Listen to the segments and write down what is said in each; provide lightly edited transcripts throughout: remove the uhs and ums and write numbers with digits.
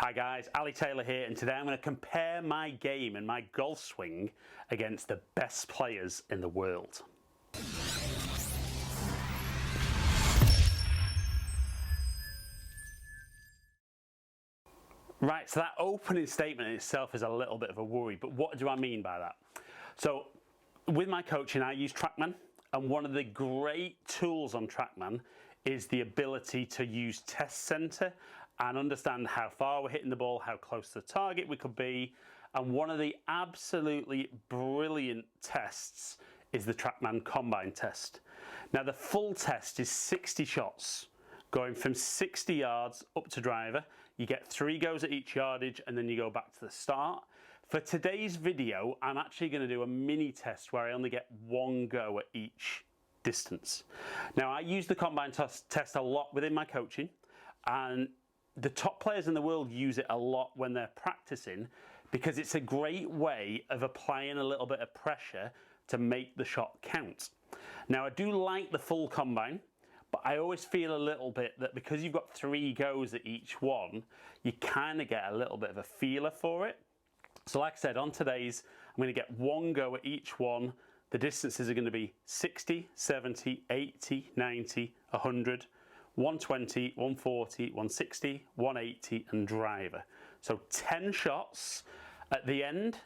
Hi guys, Ali Taylor here, and today I'm going to compare my game and my golf swing against the best players in the world. Right, so that opening statement in itself is a little bit of a worry, but what do I mean by that? So with my coaching I use Trackman, and one of the great tools on Trackman is the ability to use test center and understand how far we're hitting the ball, how close to the target we could be. And one of the absolutely brilliant tests is the Trackman Combine test. Now the full test is 60 shots, going from 60 yards up to driver. You get 3 goes at each yardage and then you go back to the start. For today's video, I'm actually going to do a mini test where I only get 1 go at each distance. Now I use the Combine test a lot within my coaching, and the top players in the world use it a lot when they're practicing because it's a great way of applying a little bit of pressure to make the shot count. Now I do like the full Combine, but I always feel a little bit that because you've got 3 goes at each one, you kind of get a little bit of a feeler for it. So like I said, on today's, I'm going to get 1 go at each one. The distances are going to be 60, 70, 80, 90, 100, 120, 140, 160, 180 and driver. So 10 shots. At the end,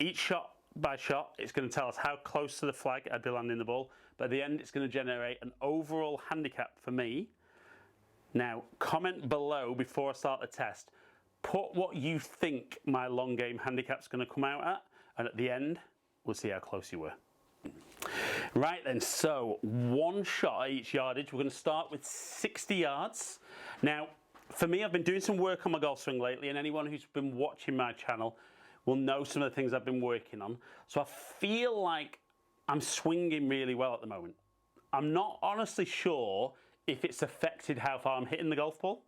each shot by shot, it's going to tell us how close to the flag I'd be landing the ball. But at the end, it's going to generate an overall handicap for me. Now, comment below before I start the test. Put what you think my long game handicap's going to come out at, and at the end, we'll see how close you were. Right then, so 1 shot at each yardage. We're going to start with 60 yards. Now, for me, I've been doing some work on my golf swing lately, and anyone who's been watching my channel will know some of the things I've been working on. So I feel like I'm swinging really well at the moment. I'm not honestly sure if it's affected how far I'm hitting the golf ball,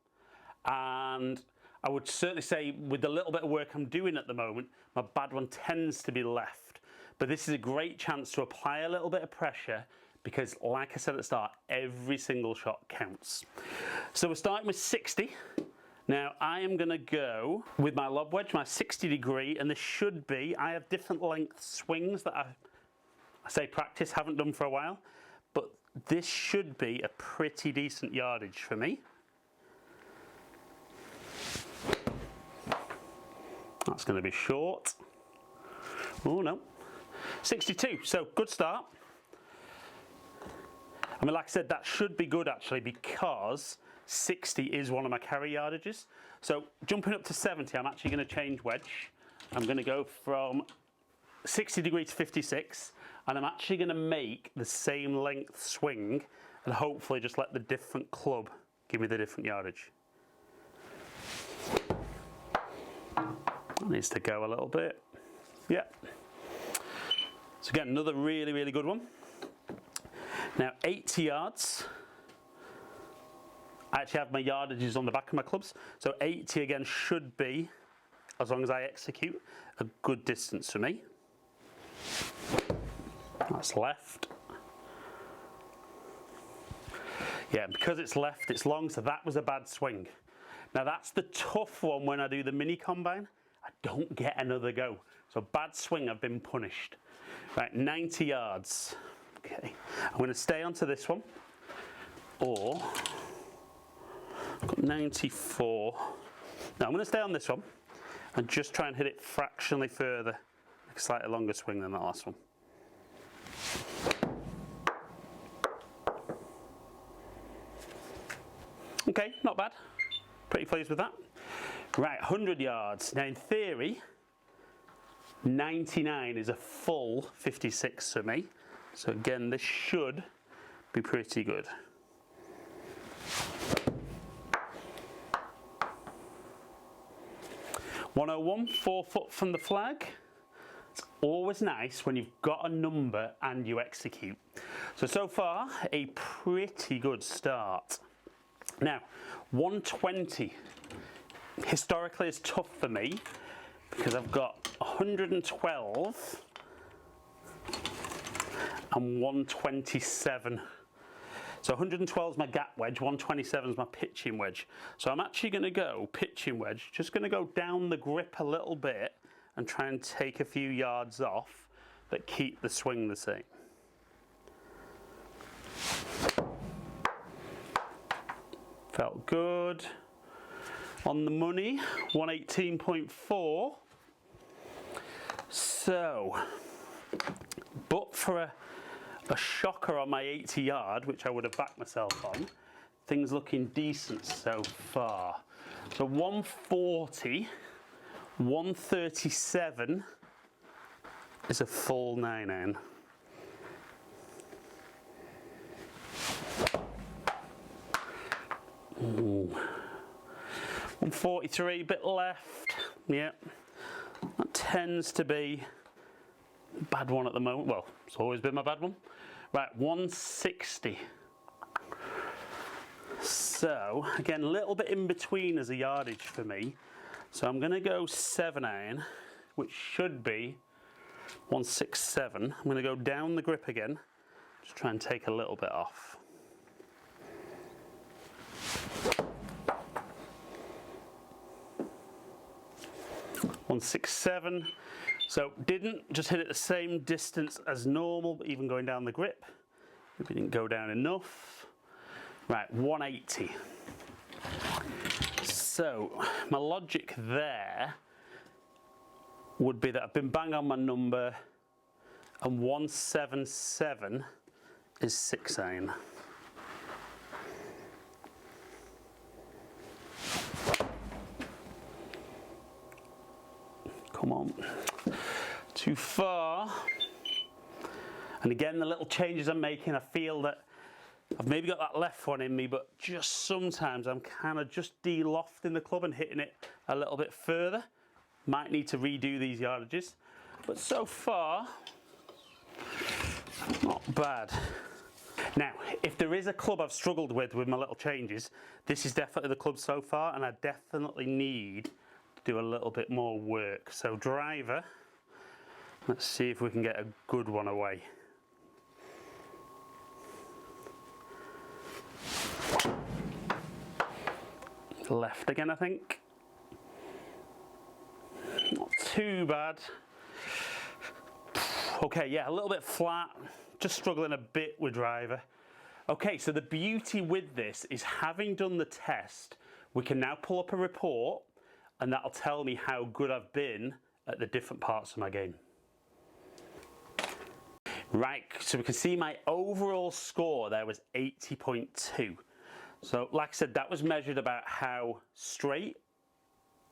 and I would certainly say with the little bit of work I'm doing at the moment, my bad one tends to be left. But this is a great chance to apply a little bit of pressure because, like I said at the start, every single shot counts. So we're starting with 60. Now I am going to go with my lob wedge, my 60 degree, and this should be, I have different length swings that I say practice, haven't done for a while, but this should be a pretty decent yardage for me. That's going to be short. Oh no, 62, so good start. I mean, like I said, that should be good actually because 60 is one of my carry yardages. So jumping up to 70, I'm actually going to change wedge. I'm going to go from 60 degree to 56, and I'm actually going to make the same length swing and hopefully just let the different club give me the different yardage. Needs to go a little bit. Yeah. So again, another really, really good one. Now 80 yards. I actually have my yardages on the back of my clubs. So 80 again should be, as long as I execute, a good distance for me. That's left. Yeah, because it's left, it's long, so that was a bad swing. Now that's the tough one when I do the mini combine. I don't get another go. So bad swing, I've been punished. Right, 90 yards. Okay, I'm going to stay onto this one. Or, I've got 94. Now I'm going to stay on this one and just try and hit it fractionally further. A slightly longer swing than that last one. Okay, not bad. Pretty pleased with that. Right, 100 yards. Now in theory, 99 is a full 56 for me. So again, this should be pretty good. .101, 4 foot from the flag. It's always nice when you've got a number and you execute. So far, a pretty good start. Now, 120. Historically is tough for me because I've got 112 and 127. So 112 is my gap wedge, 127 is my pitching wedge. So I'm actually going to go pitching wedge, just going to go down the grip a little bit and try and take a few yards off, but keep the swing the same. Felt good. On the money, 118.4. So, but for a shocker on my 80 yard, which I would have backed myself on, things looking decent so far. So 140, 137 is a full 9-iron. Ooh. 143, bit left. Yep. That tends to be a bad one at the moment. Well, it's always been my bad one. Right, 160. So, again, a little bit in between as a yardage for me. So I'm going to go 7-iron, which should be 167. I'm going to go down the grip again. Just try and take a little bit off. .167, so didn't just hit it the same distance as normal, but even going down the grip, maybe didn't go down enough. Right, 180. So my logic there would be that I've been bang on my number, and 177 is 6-iron. Come on, too far. And again, the little changes I'm making, I feel that I've maybe got that left one in me, but just sometimes I'm kind of just de-lofting the club and hitting it a little bit further. Might need to redo these yardages, but so far, not bad. Now, if there is a club I've struggled with my little changes, this is definitely the club so far, and I definitely need do a little bit more work. So driver, let's see if we can get a good one away. Left again, I think. Not too bad. Okay, yeah, a little bit flat, just struggling a bit with driver. Okay, so the beauty with this is, having done the test, we can now pull up a report, and that'll tell me how good I've been at the different parts of my game. Right, so we can see my overall score there was 80.2. So like I said, that was measured about how straight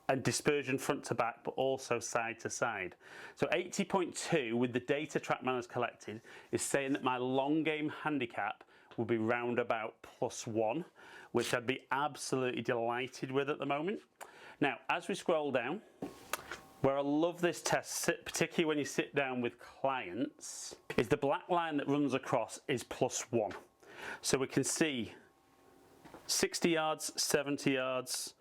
and dispersion front to back, but also side to side. So 80.2 with the data Trackman has collected is saying that my long game handicap will be round about +1, which I'd be absolutely delighted with at the moment. Now, as we scroll down, where I love this test, particularly when you sit down with clients, is the black line that runs across is +1. So we can see 60 yards, 70 yards,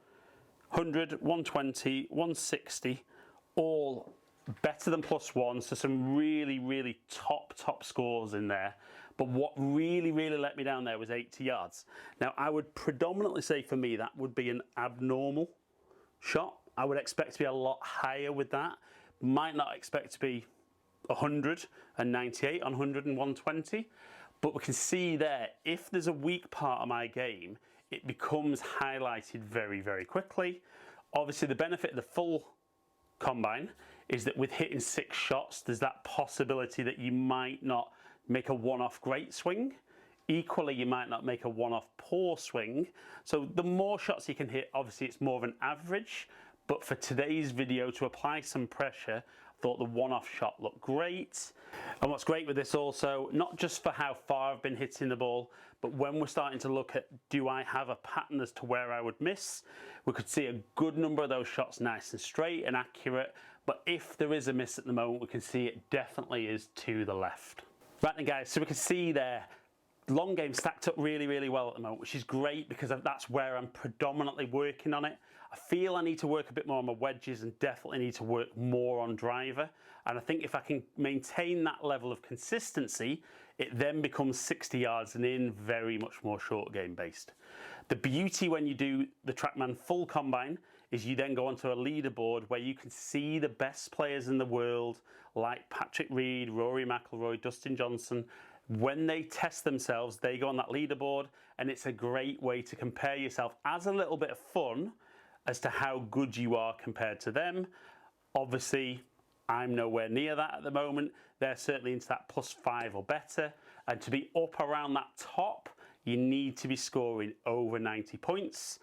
100, 120, 160, all better than +1, so some really, really top scores in there. But what really let me down there was 80 yards. Now, I would predominantly say for me that would be an abnormal shot. I would expect to be a lot higher with that. Might not expect to be 198 on 100 and 120, but we can see there, if there's a weak part of my game, it becomes highlighted very quickly. Obviously, the benefit of the full combine is that with hitting 6 shots, there's that possibility that you might not make a one-off great swing. Equally, you might not make a one-off poor swing. So the more shots you can hit, obviously it's more of an average. But for today's video, to apply some pressure, I thought the one-off shot looked great. And what's great with this also, not just for how far I've been hitting the ball, but when we're starting to look at, do I have a pattern as to where I would miss? We could see a good number of those shots nice and straight and accurate. But if there is a miss at the moment, we can see it definitely is to the left. Right then guys, so we can see there, long game stacked up really well at the moment, which is great because that's where I'm predominantly working on it. I feel I need to work a bit more on my wedges and definitely need to work more on driver. And I think if I can maintain that level of consistency, it then becomes 60 yards and in, very much more short game based. The beauty when you do the Trackman full combine is you then go onto a leaderboard where you can see the best players in the world like Patrick Reed, Rory McIlroy, Dustin Johnson. When they test themselves, they go on that leaderboard, and it's a great way to compare yourself as a little bit of fun as to how good you are compared to them. Obviously, I'm nowhere near that at the moment. They're certainly into that +5 or better. And to be up around that top, you need to be scoring over 90 points.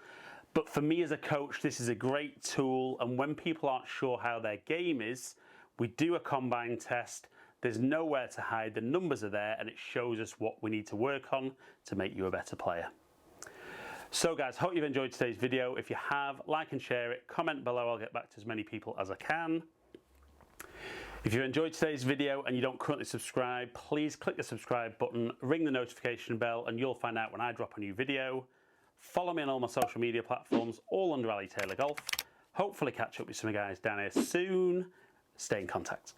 But for me as a coach, this is a great tool. And when people aren't sure how their game is, we do a combine test. There's nowhere to hide. The numbers are there, and it shows us what we need to work on to make you a better player. So guys, hope you've enjoyed today's video. If you have, like and share it, comment below. I'll get back to as many people as I can. If you enjoyed today's video and you don't currently subscribe, please click the subscribe button, ring the notification bell, and you'll find out when I drop a new video. Follow me on all my social media platforms, all under Ali Taylor Golf. Hopefully catch up with some guys down here soon. Stay in contact.